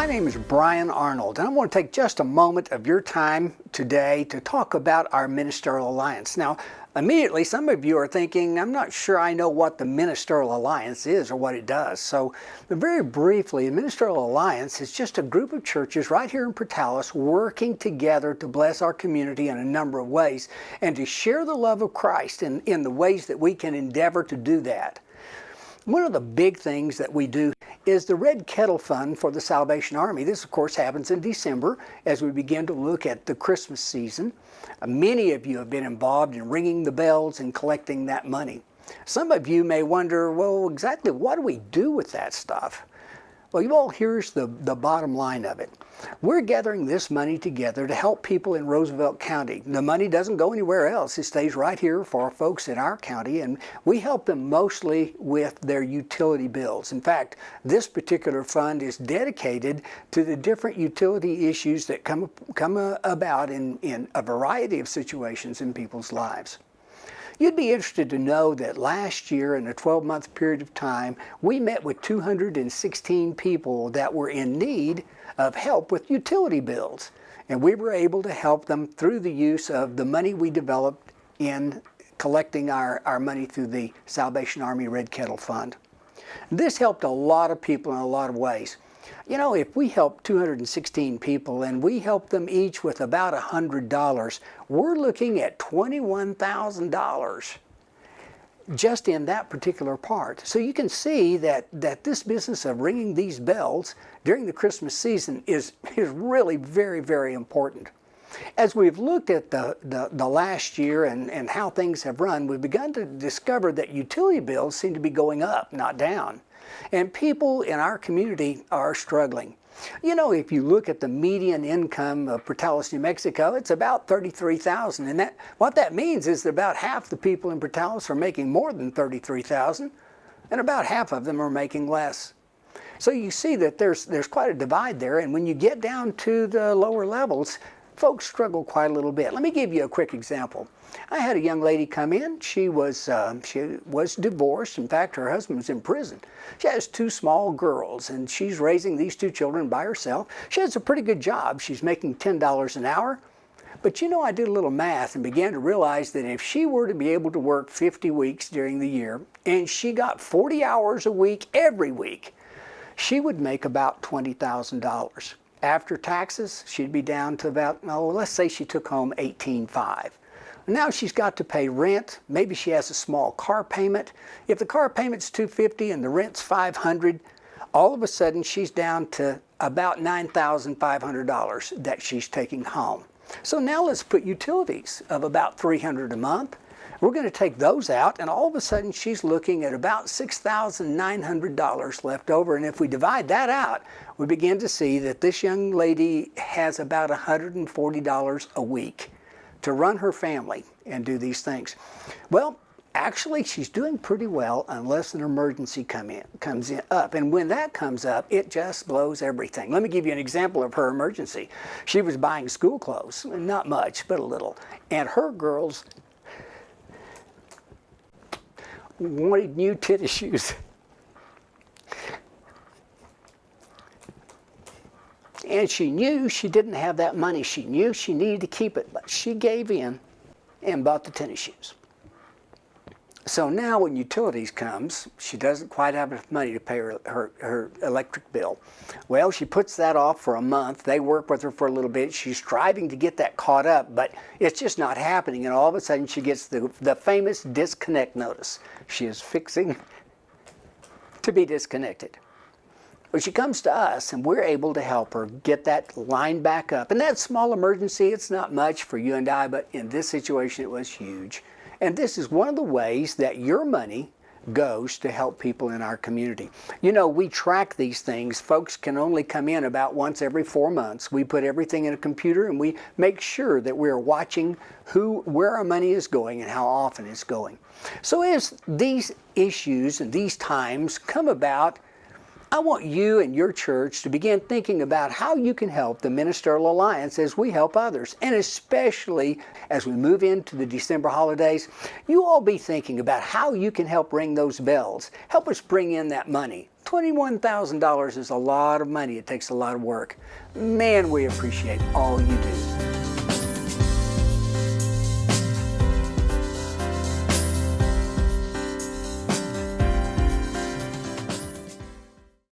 My name is Brian Arnold, and I want to take just a moment of your time today to talk about our Ministerial Alliance. Now, immediately, some of you are thinking, I'm not sure I know what the Ministerial Alliance is or what it does. So, very briefly, the Ministerial Alliance is just a group of churches right here in Portales working together to bless our community in a number of ways and to share the love of Christ in the ways that we can endeavor to do that. One of the big things that we do is the Red Kettle Fund for the Salvation Army. This, of course, happens in December as we begin to look at the Christmas season. Many of you have been involved in ringing the bells and collecting that money. Some of you may wonder, well, exactly what do we do with that stuff? Well, here's the bottom line of it. We're gathering this money together to help people in Roosevelt County. The money doesn't go anywhere else. It stays right here for our folks in our county, and we help them mostly with their utility bills. In fact, this particular fund is dedicated to the different utility issues that come about in a variety of situations in people's lives. You'd be interested to know that last year, in a 12-month period of time, we met with 216 people that were in need of help with utility bills. And we were able to help them through the use of the money we developed in collecting our money through the Salvation Army Red Kettle Fund. This helped a lot of people in a lot of ways. You know, if we help 216 people and we help them each with about $100, we're looking at $21,000 just in that particular part. So you can see that this business of ringing these bells during the Christmas season is really very, very important. As we've looked at the last year and how things have run, we've begun to discover that utility bills seem to be going up, not down. And people in our community are struggling. You know, if you look at the median income of Portales, New Mexico, it's about $33,000. And what that means is that about half the people in Portales are making more than $33,000, and about half of them are making less. So you see that there's quite a divide there, and when you get down to the lower levels, folks struggle quite a little bit. Let me give you a quick example. I had a young lady come in. She was divorced. In fact, her husband was in prison. She has two small girls, and she's raising these two children by herself. She has a pretty good job. She's making $10 an hour. But you know, I did a little math and began to realize that if she were to be able to work 50 weeks during the year, and she got 40 hours a week every week, she would make about $20,000. After taxes, she'd be down to about, let's say she took home $18,500. Now she's got to pay rent. Maybe she has a small car payment. If the car payment's $250 and the rent's $500, all of a sudden she's down to about $9,500 that she's taking home. So now let's put utilities of about $300 a month. We're going to take those out, and all of a sudden she's looking at about $6,900 left over. And if we divide that out, we begin to see that this young lady has about $140 a week to run her family and do these things. Well, actually, she's doing pretty well unless an emergency comes up. And when that comes up, it just blows everything. Let me give you an example of her emergency. She was buying school clothes, not much, but a little. And her girls wanted new tennis shoes. And she knew she didn't have that money. She knew she needed to keep it, but she gave in and bought the tennis shoes. So now when utilities comes, she doesn't quite have enough money to pay her electric bill. Well, she puts that off for a month. They work with her for a little bit. She's striving to get that caught up, but it's just not happening. And all of a sudden she gets the famous disconnect notice. She is fixing to be disconnected. But she comes to us, and we're able to help her get that line back up. And that small emergency, it's not much for you and I, but in this situation, it was huge. And this is one of the ways that your money goes to help people in our community. You know, we track these things. Folks can only come in about once every 4 months. We put everything in a computer, and we make sure that we're watching where our money is going and how often it's going. So as these issues and these times come about, I want you and your church to begin thinking about how you can help the Ministerial Alliance as we help others. And especially as we move into the December holidays, you all be thinking about how you can help ring those bells. Help us bring in that money $21,000 is a lot of money. It takes a lot of work. Man, we appreciate all you do.